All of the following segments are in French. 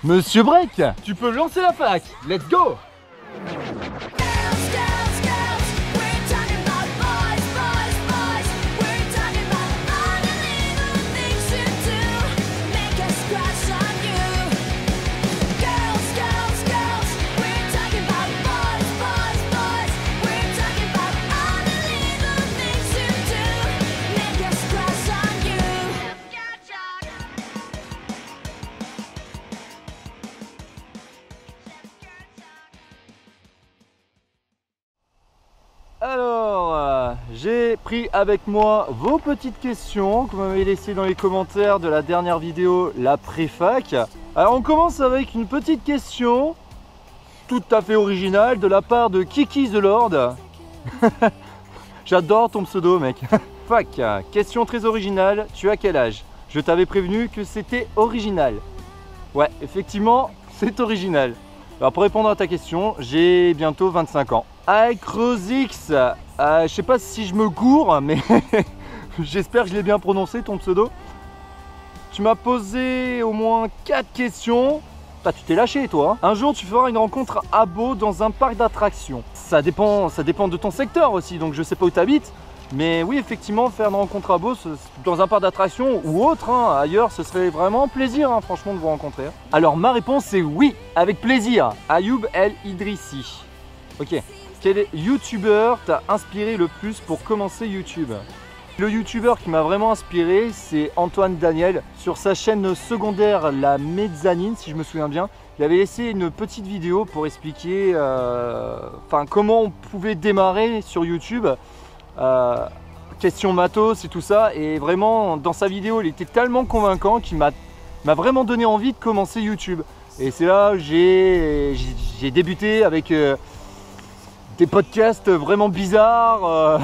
Monsieur Break, tu peux lancer la fac. Let's go. Alors, j'ai pris avec moi vos petites questions que vous m'avez laissées dans les commentaires de la dernière vidéo, la préfac. Alors on commence avec une petite question tout à fait originale de la part de Kiki the Lord. J'adore ton pseudo, mec. Fac, question très originale, tu as quel âge? Je t'avais prévenu que c'était original. Ouais, effectivement, c'est original. Alors pour répondre à ta question, j'ai bientôt 25 ans. Acrosix, je sais pas si je me gourre, mais j'espère que je l'ai bien prononcé ton pseudo. Tu m'as posé au moins 4 questions. Tu t'es lâché toi. Un jour tu feras une rencontre à Beau dans un parc d'attractions. Ça dépend de ton secteur aussi, donc je sais pas où tu habites. Mais oui, effectivement, faire une rencontre à Beau dans un parc d'attractions ou autre, hein, ailleurs, ce serait vraiment plaisir, hein, franchement, de vous rencontrer. Alors, ma réponse est oui, avec plaisir. Ayoub El Idrissi. Ok. Quel youtubeur t'a inspiré le plus pour commencer YouTube? Le youtubeur qui m'a vraiment inspiré, c'est Antoine Daniel. Sur sa chaîne secondaire, la Mezzanine, si je me souviens bien, il avait laissé une petite vidéo pour expliquer comment on pouvait démarrer sur YouTube. Question matos et tout ça, et vraiment dans sa vidéo il était tellement convaincant qu'il m'a vraiment donné envie de commencer YouTube. Et c'est là où j'ai débuté avec des podcasts vraiment bizarres.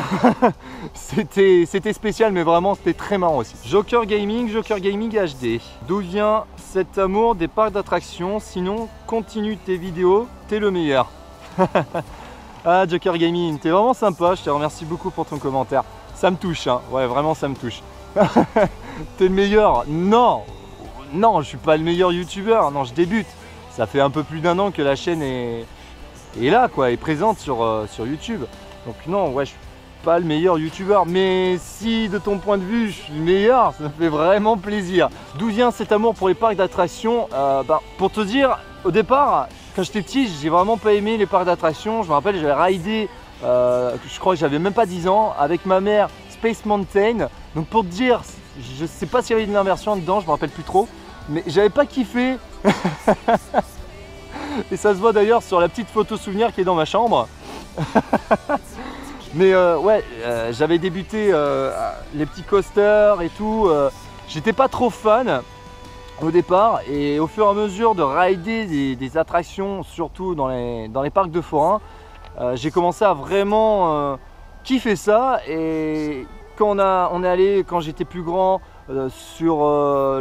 C'était spécial, mais vraiment c'était très marrant aussi. Joker Gaming HD. D'où vient cet amour des parcs d'attractions? Sinon continue tes vidéos, t'es le meilleur. Ah, Joker Gaming, t'es vraiment sympa, je te remercie beaucoup pour ton commentaire. Ça me touche, hein, ouais, vraiment ça me touche. T'es le meilleur? Non, non, je suis pas le meilleur youtubeur, non, je débute. Ça fait un peu plus d'1 an que la chaîne est là, quoi, est présente sur YouTube. Donc non, ouais, je suis pas le meilleur youtubeur, mais si de ton point de vue, je suis le meilleur, ça me fait vraiment plaisir. D'où vient cet amour pour les parcs d'attractions? Pour te dire, au départ, quand j'étais petit, j'ai vraiment pas aimé les parcs d'attractions. Je me rappelle, j'avais raidé, je crois que j'avais même pas 10 ans, avec ma mère, Space Mountain. Donc pour te dire, je sais pas s'il y avait de l'inversion dedans, je me rappelle plus trop. Mais j'avais pas kiffé. Et ça se voit d'ailleurs sur la petite photo souvenir qui est dans ma chambre. Mais ouais, j'avais débuté les petits coasters et tout. J'étais pas trop fan au départ, et au fur et à mesure de rider des attractions, surtout dans les parcs de forain, j'ai commencé à vraiment kiffer ça. Et quand on est allé, quand j'étais plus grand, sur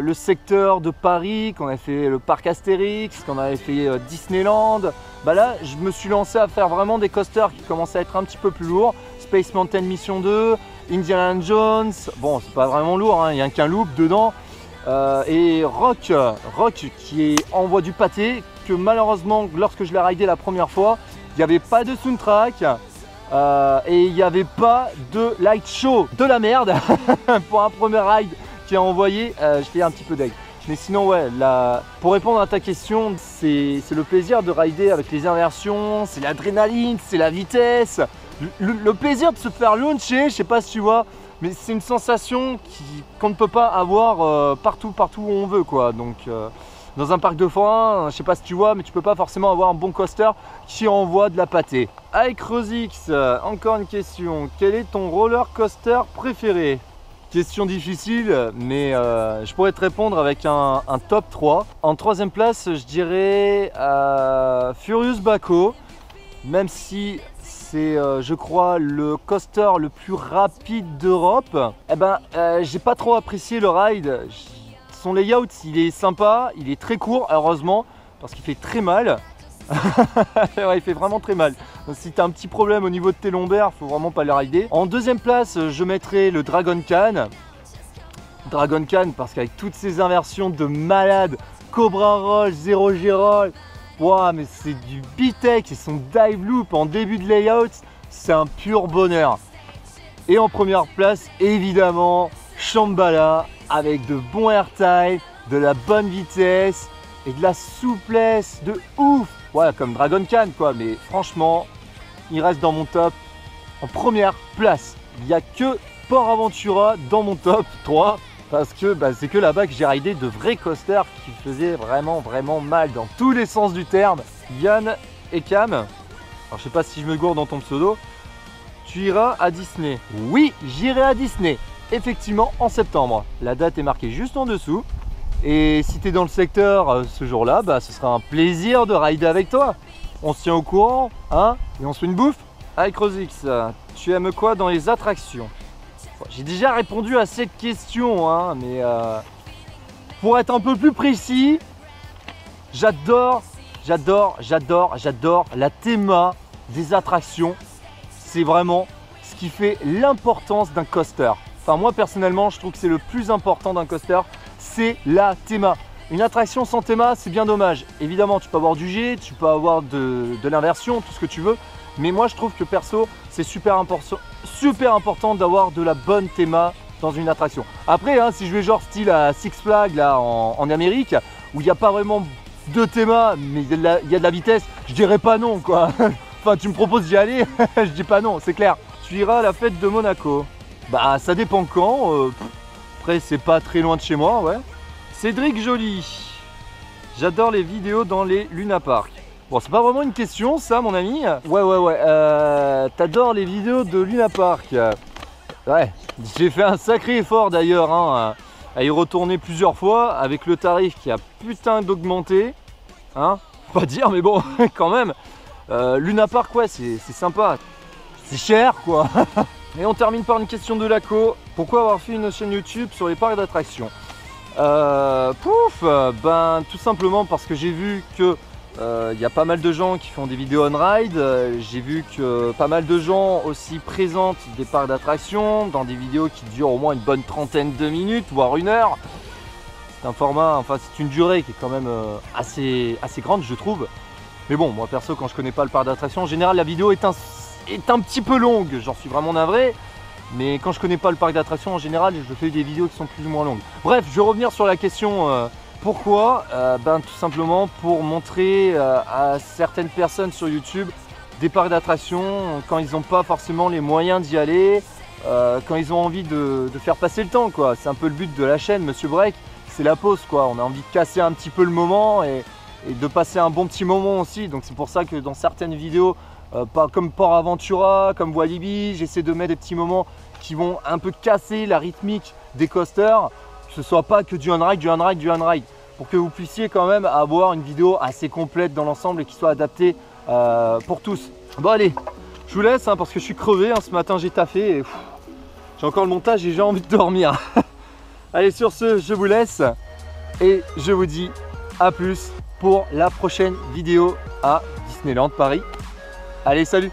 le secteur de Paris, qu'on a fait le parc Astérix, qu'on avait fait Disneyland, bah là je me suis lancé à faire vraiment des coasters qui commençaient à être un petit peu plus lourds. Space Mountain Mission 2, Indiana Jones, bon c'est pas vraiment lourd, hein, il n'y a qu'un loop dedans. Et Rock qui envoie du pâté, que malheureusement lorsque je l'ai ridé la première fois, il n'y avait pas de soundtrack et il n'y avait pas de light show, de la merde. Pour un premier ride qui a envoyé, j'étais un petit peu deg. Mais sinon ouais, pour répondre à ta question, c'est le plaisir de rider avec les inversions, c'est l'adrénaline, c'est la vitesse, le plaisir de se faire launcher, je sais pas si tu vois. Mais c'est une sensation qu'on ne peut pas avoir partout où on veut, quoi. Donc dans un parc de forain, je sais pas si tu vois, mais tu peux pas forcément avoir un bon coaster qui envoie de la pâtée. Acrosix, encore une question. Quel est ton roller coaster préféré? Question difficile, mais je pourrais te répondre avec un top 3. En troisième place, je dirais Furious Baco, même si c'est je crois le coaster le plus rapide d'Europe. Eh ben j'ai pas trop apprécié le ride. Son layout il est sympa, il est très court heureusement, parce qu'il fait très mal. Ouais, il fait vraiment très mal. Donc, si tu as un petit problème au niveau de tes lombaires, faut vraiment pas le rider. En deuxième place, je mettrai le Dragon Khan. Dragon Khan parce qu'avec toutes ces inversions de malade Cobra Roll, Zero G-Roll. Wow, mais c'est du B-Tech et son dive loop en début de layout, c'est un pur bonheur. Et en première place, évidemment, Shambhala avec de bons airtime, de la bonne vitesse et de la souplesse de ouf. Ouais, comme Dragon Khan quoi, mais franchement, il reste dans mon top en première place. Il n'y a que Port Aventura dans mon top 3 parce que c'est que là-bas que j'ai ridé de vrais coasters qui faisaient vraiment mal dans tous les sens du terme. Yann et Cam, alors je sais pas si je me gourde dans ton pseudo, tu iras à Disney. Oui, j'irai à Disney, effectivement en septembre. La date est marquée juste en dessous. Et si tu es dans le secteur ce jour-là, ce sera un plaisir de rider avec toi. On se tient au courant, hein, et on se fait une bouffe. Avec Rosix, tu aimes quoi dans les attractions? J'ai déjà répondu à cette question, hein, mais pour être un peu plus précis, j'adore la théma des attractions. C'est vraiment ce qui fait l'importance d'un coaster. Enfin, moi personnellement, je trouve que c'est le plus important d'un coaster, c'est la théma. Une attraction sans théma, c'est bien dommage. Évidemment, tu peux avoir du G, tu peux avoir de l'inversion, tout ce que tu veux. Mais moi, je trouve que perso, c'est super important d'avoir de la bonne théma dans une attraction. Après, hein, si je vais genre style à Six Flags là, en Amérique, où il n'y a pas vraiment de théma, mais il y a de la vitesse, je dirais pas non quoi. Enfin, tu me proposes d'y aller, je dis pas non, c'est clair. Tu iras à la fête de Monaco. Bah, ça dépend quand. Après, c'est pas très loin de chez moi, ouais. Cédric Joly. J'adore les vidéos dans les Luna Park. Bon, c'est pas vraiment une question, ça, mon ami. Ouais. T'adores les vidéos de Luna Park. Ouais, j'ai fait un sacré effort d'ailleurs, hein, à y retourner plusieurs fois avec le tarif qui a putain d'augmenté. Hein, pas dire, mais bon, quand même. Luna Park, ouais, c'est sympa. C'est cher, quoi. Et on termine par une question de Laco. Pourquoi avoir fait une chaîne YouTube sur les parcs d'attractions? Tout simplement parce que j'ai vu que y a pas mal de gens qui font des vidéos on-ride. J'ai vu que pas mal de gens aussi présentent des parcs d'attractions dans des vidéos qui durent au moins une bonne trentaine de minutes, voire une heure. C'est un format, enfin c'est une durée qui est quand même assez grande, je trouve. Mais bon, moi perso, quand je connais pas le parc d'attractions, en général la vidéo est un petit peu longue, j'en suis vraiment navré. Mais quand je connais pas le parc d'attractions, en général, je fais des vidéos qui sont plus ou moins longues. Bref, je vais revenir sur la question pourquoi tout simplement pour montrer à certaines personnes sur YouTube des parcs d'attractions quand ils n'ont pas forcément les moyens d'y aller, quand ils ont envie de faire passer le temps, quoi. C'est un peu le but de la chaîne, Monsieur Break, c'est la pause, quoi. On a envie de casser un petit peu le moment et de passer un bon petit moment aussi. Donc c'est pour ça que dans certaines vidéos, pas comme Port Aventura, comme Walibi, j'essaie de mettre des petits moments qui vont un peu casser la rythmique des coasters, que ce soit pas que du on-ride, pour que vous puissiez quand même avoir une vidéo assez complète dans l'ensemble et qui soit adaptée pour tous. Bon allez, je vous laisse hein, parce que je suis crevé, hein, ce matin j'ai taffé et j'ai encore le montage et j'ai envie de dormir. Allez, sur ce, je vous laisse et je vous dis à plus pour la prochaine vidéo à Disneyland Paris. Allez, salut!